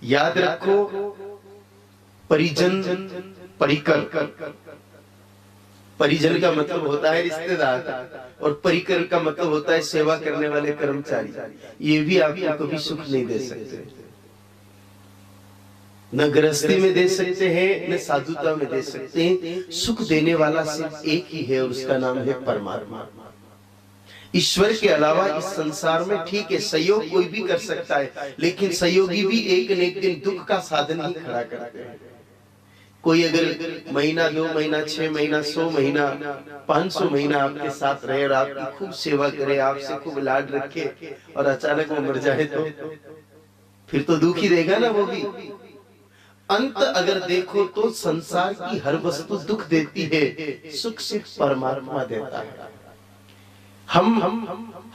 याद रखो, परिजन परिकर, परिजन का मतलब होता है रिश्तेदार और परिकर का मतलब होता है सेवा करने वाले कर्मचारी। ये भी आपको कभी सुख नहीं दे सकते, न गृहस्थी में दे सकते हैं न साधुता में दे सकते हैं। सुख देने वाला सिर्फ एक ही है और उसका नाम है परमात्मा। ईश्वर के अलावा इस संसार में ठीक है सहयोग कोई भी कर सकता है, लेकिन सहयोगी भी एक न एक दिन दुख का साधन ही खड़ा करते हैं। कोई अगर महीना 2 महीना 6 महीना 100 महीना 500 महीना आपके साथ रहे और आपकी खूब सेवा करे, आपसे खूब लाड रखे और अचानक वो मर जाए तो फिर तो दुख ही देगा ना वो भी। अंत अगर देखो तो संसार की हर वस्तु दुख देती है, सुख सिर्फ परमात्मा देता है। हम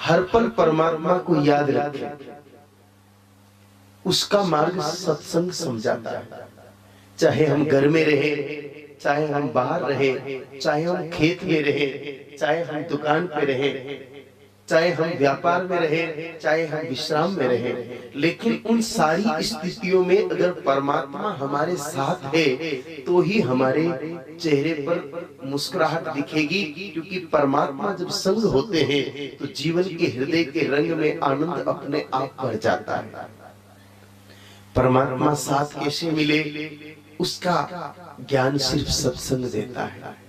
हर पल परमात्मा को याद रखें, उसका मार्ग सत्संग समझाता है। चाहे हम घर में रहे, चाहे हम बाहर रहे, चाहे हम खेत में रहे, चाहे हम दुकान पे रहे, चाहे हम व्यापार में रहे, चाहे हम विश्राम में रहे, लेकिन उन सारी स्थितियों में अगर परमात्मा हमारे साथ है तो ही हमारे चेहरे पर मुस्कुराहट दिखेगी। क्योंकि परमात्मा जब संग होते हैं तो जीवन के हृदय के रंग में आनंद अपने आप भर जाता है। परमात्मा साथ कैसे मिले, उसका ज्ञान सिर्फ सत्संग देता है।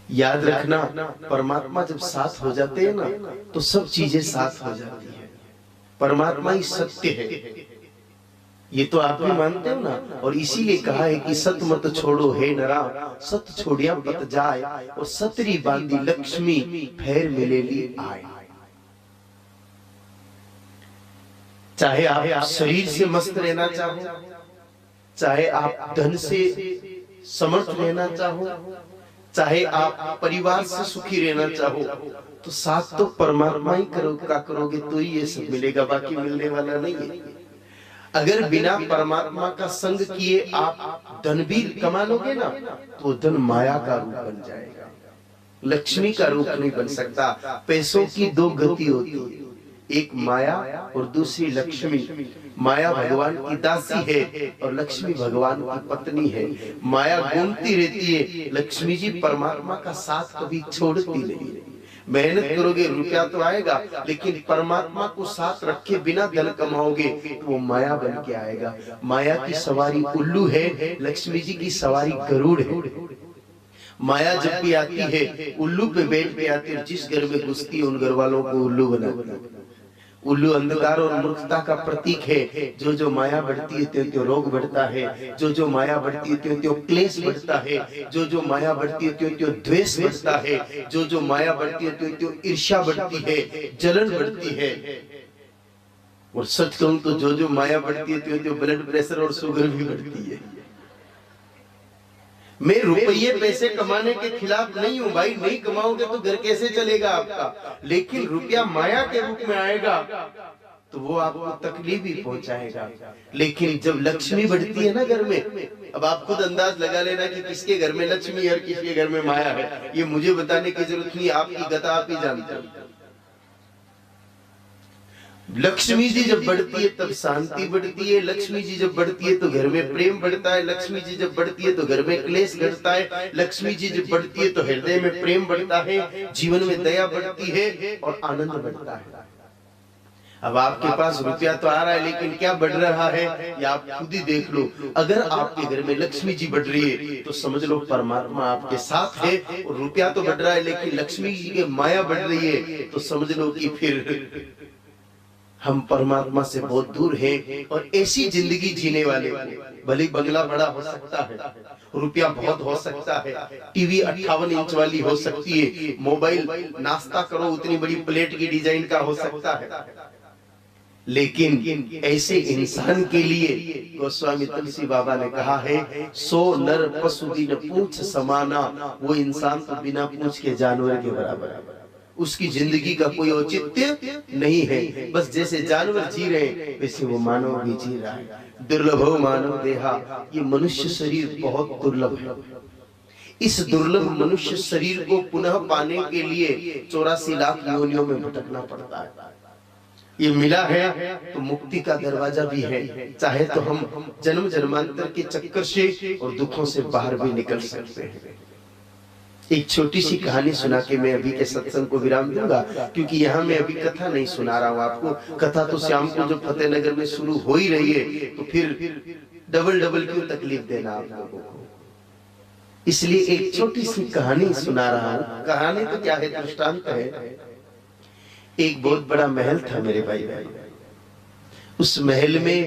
याद रखना, परमात्मा जब साथ हो जाते हैं ना तो सब चीजें साथ हो जाती है। परमात्मा ही सत्य है, ये तो आप भी मानते हो ना। और इसीलिए कहा है कि सत मत छोड़ो हे नरा, सत छोड़िया पत जाए, और सतरी बांधी लक्ष्मी फेर मिलेली आए। चाहे आप शरीर से मस्त रहना चाहो, चाहे आप धन से समर्थ रहना चाहो, चाहे आप परिवार से सुखी रहना चाहो, तो साथ तो परमात्मा ही करोगे तो ही ये सब मिलेगा, बाकी मिलने वाला नहीं है। अगर बिना परमात्मा का संग किए आप धन भी कमा लोगे ना तो धन माया का रूप बन जाएगा, लक्ष्मी का रूप नहीं बन सकता। पैसों की दो गति होती है, एक माया और दूसरी लक्ष्मी। माया भगवान की दासी है और लक्ष्मी भगवान की पत्नी है। माया घूमती रहती है, लक्ष्मी जी परमात्मा का साथ कभी छोड़ती नहीं। मेहनत करोगे रुपया तो आएगा, लेकिन परमात्मा को साथ रखे बिना धन कमाओगे तो वो माया बन के आएगा। माया की सवारी उल्लू है, लक्ष्मी जी की सवारी गरुड़ है। माया जब भी आती है उल्लू पे बैठ के आती है, जिस घर में घुसती है उन घर वालों को उल्लू बनाती है। उल्लू अंधकार और मूर्खता का प्रतीक है। जो जो माया बढ़ती है त्यों त्यों रोग बढ़ता है, जो जो माया बढ़ती है त्यों त्यों क्लेश बढ़ता है, जो जो माया बढ़ती है त्यों त्यों द्वेष बढ़ता है, जो जो माया बढ़ती है त्यों त्यों ईर्ष्या बढ़ती है, जलन बढ़ती है। और सच कहूं तो जो जो माया बढ़ती है त्यों त्यों ब्लड प्रेशर और शुगर भी बढ़ती है। मैं रुपये पैसे कमाने के खिलाफ नहीं हूं भाई, नहीं कमाओगे तो घर कैसे चलेगा आपका, लेकिन रुपया माया के रूप में आएगा तो वो आपको तकलीफ ही पहुंचाएगा। लेकिन जब लक्ष्मी बढ़ती है ना घर में, अब आप खुद अंदाज लगा लेना कि किसके घर में लक्ष्मी है और किसके घर में माया है। ये मुझे बताने की जरूरत नहीं, आपकी गता आप ही जानते हो। लक्ष्मी जी जब बढ़ती है तब शांति बढ़ती है, लक्ष्मी जी जब बढ़ती है तो घर में प्रेम बढ़ता है, लक्ष्मी जी जब बढ़ती है तो घर में क्लेश घटता है, लक्ष्मी जी जब बढ़ती है तो हृदय में प्रेम बढ़ता है, जीवन में दया बढ़ती है और आनंद बढ़ता है। अब आपके पास रुपया तो आ रहा है, लेकिन क्या बढ़ रहा है ये आप खुद ही देख लो। अगर आपके घर में लक्ष्मी जी बढ़ रही है तो समझ लो परमात्मा आपके साथ है, और रुपया तो बढ़ रहा है लेकिन लक्ष्मी जी की माया बढ़ रही है तो समझ लो कि फिर हम परमात्मा से बहुत दूर हैं। और ऐसी जिंदगी जीने वाले, भले बंगला बड़ा हो सकता है, रुपया बहुत हो सकता है, टीवी 58 इंच वाली हो सकती है, मोबाइल नाश्ता करो उतनी बड़ी प्लेट की डिजाइन का हो सकता है, लेकिन ऐसे इंसान के लिए गोस्वामी तुलसी बाबा ने कहा है, सो नर पशु दिन पूछ समाना, वो इंसान तो बिना पूछ के जानवर के बराबर है। उसकी जिंदगी का कोई औचित्य नहीं है, बस जैसे जानवर जी रहे वैसे वो मानव भी जी रहा है। दुर्लभ मानव देहा, ये मनुष्य शरीर बहुत दुर्लभ है। इस दुर्लभ मनुष्य शरीर को पुनः पाने के लिए 84 लाख योनियों में भटकना पड़ता है। ये मिला है तो मुक्ति का दरवाजा भी है, चाहे तो हम जन्म जन्मांतर के चक्कर से और दुखों से बाहर भी निकल सकते हैं। एक छोटी सी कहानी सुना के मैं अभी के सत्संग को विराम दूंगा, क्योंकि यहाँ मैं अभी कथा नहीं सुना रहा हूँ आपको। कथा तो शाम को जो फतेहनगर में शुरू हो ही रही है, तो फिर डबल डबल क्यों तकलीफ देना आप लोगों को। इसलिए एक छोटी सी कहानी सुना रहा हूँ। कहानी तो क्या है, दृष्टांत है। एक बहुत बड़ा महल था मेरे भाई। उस महल में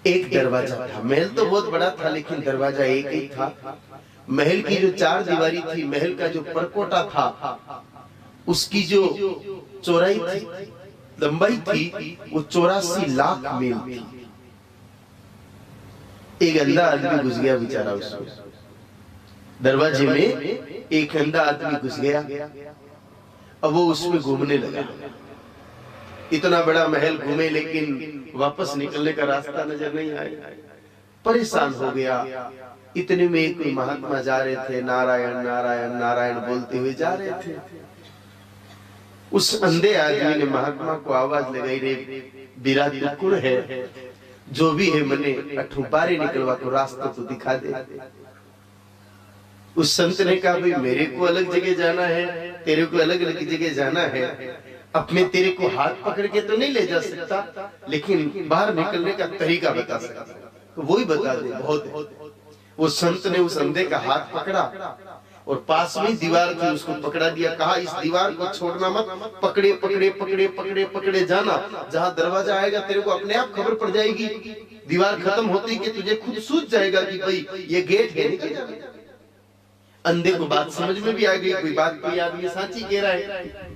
एक दरवाजा था। महल तो बहुत बड़ा था लेकिन दरवाजा एक ही था। महल की जो चार दीवारी थी, महल का जो परकोटा था, उसकी जो चौड़ाई थी, लंबाई थी, वो 84 लाख मील थी। एक अंधा आदमी घुस गया बेचारा उसमें। दरवाजे में एक अंधा आदमी घुस गया। अब वो उसमें घूमने लगा। इतना बड़ा महल घूमे लेकिन वापस निकलने का रास्ता नजर नहीं आया। परेशान हो गया। इतने में एक महात्मा जा रहे थे, नारायण नारायण नारायण बोलते हुए जा रहे थे। उस अंधे आदमी ने महात्मा को आवाज लगाई, रे बिराज कुड़ है, जो भी है मने अठू बारे निकलवा तो रास्ता तो दिखा दे। उस संत ने कहा, भाई मेरे को अलग जगह जाना है, तेरे को अलग अलग जगह जाना है। अब मैं तेरे को हाथ पकड़ के तो नहीं ले जा सकता, लेकिन बाहर निकलने का तरीका बता सकता, तो वही बता दे, बहुत। वो संत ने उस अंधे का हाथ पकड़ा और पास में दीवार थी, उसको पकड़ा दिया। कहा, इस दीवार को छोड़ना मत, पकड़े पकड़े पकड़े पकड़े पकड़े जाना। जहाँ दरवाजा आएगा तेरे को अपने आप खबर पड़ जाएगी। दीवार खत्म होती कि तुझे खुद सूझ जाएगा कि भाई ये गेट है। अंधे को बात समझ में भी आ गई, कोई बात कोई आदमी साची कह रहा है।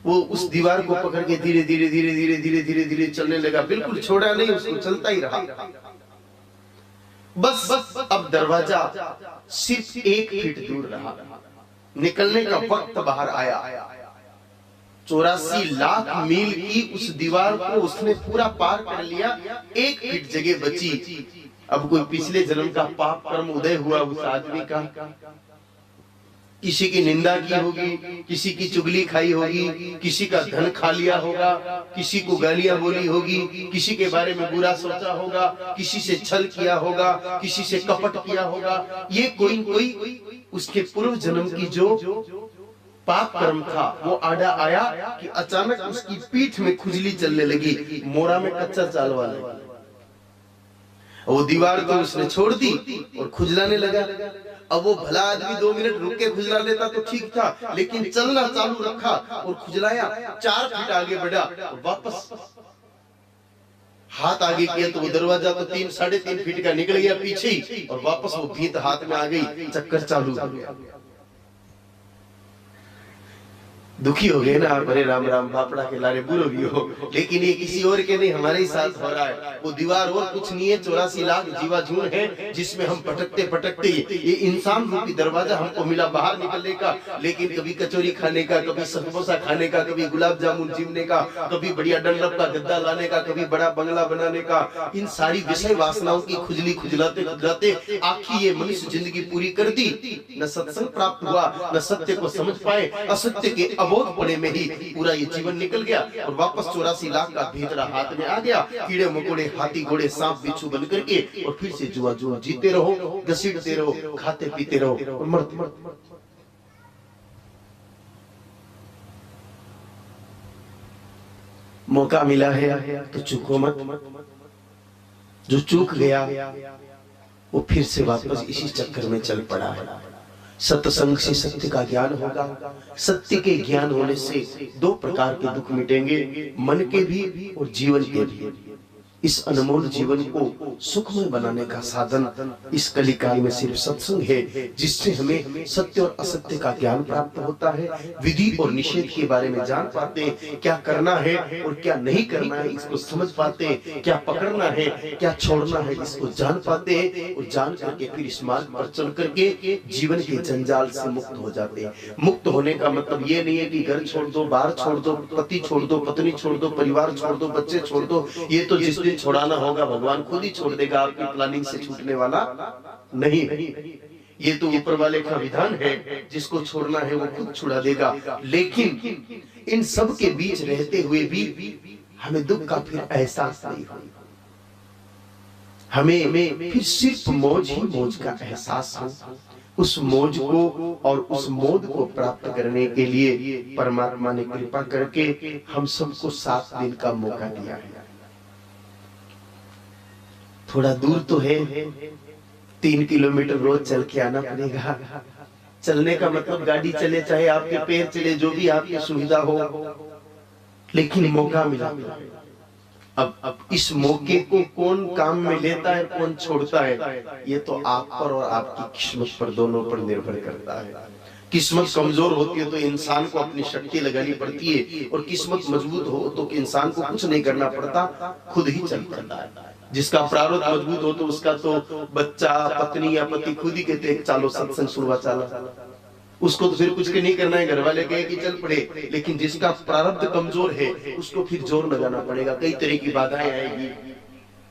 वो उस दीवार को पकड़ के धीरे धीरे धीरे धीरे धीरे धीरे धीरे चलने लगा। बिल्कुल छोड़ा नहीं, उसको चलता ही रहा। बस अब दरवाजा सिर्फ 1 फीट दूर रहा। निकलने का वक्त बाहर आया। 84 लाख मील की उस दीवार को उसने पूरा पार कर लिया। 1 फीट जगह बची। अब कोई पिछले जन्म का पाप कर्म उदय हुआ उस आदमी का। किसी की निंदा की होगी, किसी की चुगली खाई होगी, किसी का धन खा लिया होगा, किसी को गालियां बोली होगी, किसी के बारे में बुरा सोचा होगा, किसी से छल किया होगा, किसी से कपट किया होगा। ये कोई उसके पूर्व जन्म की जो पाप कर्म था वो आड़ा आया कि अचानक उसकी पीठ में खुजली चलने लगी। मोरा में कच्चा चाल वाला। वो दीवार को उसने छोड़ दी और खुजलाने लगा। अब वो भला आदमी 2 मिनट रुक के खुजला लेता तो ठीक था, लेकिन चलना चालू रखा और खुजलाया। 4 फीट आगे बढ़ा और वापस हाथ आगे किया तो वो दरवाजा तो 3-3.5 फीट का निकल गया पीछे ही, और वापस वो भीत हाथ में आ गई। चक्कर चालू हो गया। दुखी हो गए ना आप, अरे राम राम बापड़ा के लारे बुरो भी हो, लेकिन ये किसी और के नहीं, हमारे ही साथ हो रहा है। वो दीवार और कुछ नहीं है, 84 लाख जीवा जून है जिसमें हम भटकते भटकते ये इंसान रूपी दरवाजा हमको मिला बाहर निकलने का। लेकिन कभी कचौरी खाने का, कभी समोसा खाने का, कभी गुलाब जामुन जीवने का, कभी बढ़िया डंडप का गद्दा लाने का, कभी बड़ा बंगला बनाने का। इन सारी विषय वासनाओं की खुजली खुजलाते खुजलाते आखिर ये मनुष्य जिंदगी पूरी कर दी। न सत्संग प्राप्त हुआ, न सत्य को समझ पाए, असत्य के बोध पड़े में ही पूरा ये जीवन निकल गया। और वापस 84 लाख का भीतरा हाथ में आ गया। कीड़े मकोड़े, हाथी घोड़े, सांप बिच्छू बन करके, और फिर से जुआ जुआ जीते रहो, घसीटते रहो, खाते पीते रहो और मरते। मौका मिला है तो चूको मत। जो चूक गया वो फिर से वापस इसी चक्कर में चल पड़ा है। सत्संग से सत्य का ज्ञान होगा। सत्य के ज्ञान होने से 2 प्रकार के दुख मिटेंगे, मन के भी और जीवन के भी। इस अनमोल जीवन को सुखमय बनाने का साधन इस कलिकाल में सिर्फ सत्संग है, जिससे हमें सत्य और असत्य का ज्ञान प्राप्त होता है। विधि और निषेध के बारे में जान पाते हैं, क्या करना है और क्या नहीं करना है इसको समझ पाते हैं, क्या पकड़ना है क्या छोड़ना है इसको जान पाते हैं, और जान करके फिर इस मार्ग पर चल करके जीवन के जंजाल से मुक्त हो जाते हैं। मुक्त होने का मतलब ये नहीं है कि घर छोड़ दो, बाहर छोड़ दो, पति छोड़ दो, पत्नी छोड़ दो, परिवार छोड़ दो, बच्चे छोड़ दो। ये तो जिस दिन छोड़ाना होगा भगवान खुद ही छोड़ देगा, आपकी प्लानिंग से छूटने वाला नहीं है। ये तो ऊपर वाले का विधान है, जिसको छोड़ना है वो खुद छुड़ा देगा। लेकिन इन सब के बीच रहते हुए भी हमें दुख का फिर एहसास नहीं हो, हमें फिर सिर्फ मौज ही मौज का एहसास हो। उस मौज को और उस मोद को प्राप्त करने के लिए परमात्मा ने कृपा करके हम सबको 7 दिन का मौका दिया है। थोड़ा दूर तो है, 3 किलोमीटर रोज चल के आना पड़ेगा। चलने का मतलब गाड़ी चले चाहे आपके पैर चले, जो भी आपकी सुविधा हो, लेकिन मौका मिला। अब इस मौके को कौन काम में लेता है, कौन छोड़ता है, ये तो आप पर और आपकी किस्मत पर, दोनों पर निर्भर करता है। किस्मत कमजोर होती है तो इंसान को अपनी शक्ति लगानी पड़ती है, और किस्मत मजबूत हो तो इंसान को कुछ नहीं करना पड़ता, खुद ही चल पड़ता है। जिसका प्रारब्ध मजबूत हो तो उसका तो बच्चा, पत्नी या पति खुद ही कहते हैं चालो सत्संग सुनवा चला, उसको तो फिर कुछ के नहीं करना है, घर वाले कहे कि चल पड़े। लेकिन जिसका प्रारब्ध कमजोर है उसको फिर जोर लगाना पड़ेगा, कई तरह की बाधाएं आएगी।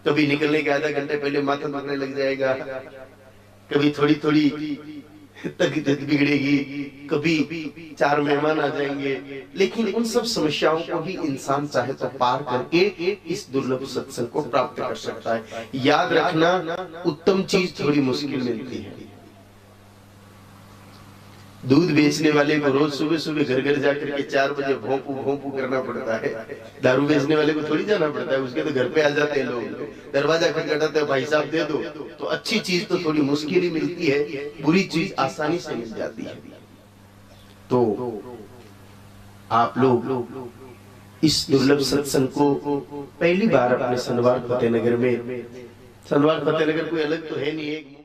कभी निकलने के आधा घंटे पहले माथा दुखने लग जाएगा, कभी थोड़ी थोड़ी तबीयत बिगड़ेगी, कभी 4 मेहमान आ जाएंगे। लेकिन उन सब समस्याओं को भी इंसान चाहे तो पार करके इस दुर्लभ सत्संग को प्राप्त कर सकता है। याद रखना, उत्तम चीज थोड़ी मुश्किल मिलती है। दूध बेचने वाले को रोज सुबह सुबह घर घर जाकर के 4 बजे भोंपू भोंपू करना पड़ता है। दारू बेचने वाले को थोड़ी जाना पड़ता है, उसके तो घर पे आ जाते हैं लोग, दरवाजा खटखटाते हैं, भाई साहब दे दो। तो अच्छी चीज तो थोड़ी मुश्किल ही मिलती है, बुरी चीज आसानी से मिल जाती है। तो आप लोग इस दुर्लभ सत्संग को पहली बार अपने सनवार फतेहनगर में, सनवार फतेहनगर कोई अलग तो है नहीं, एक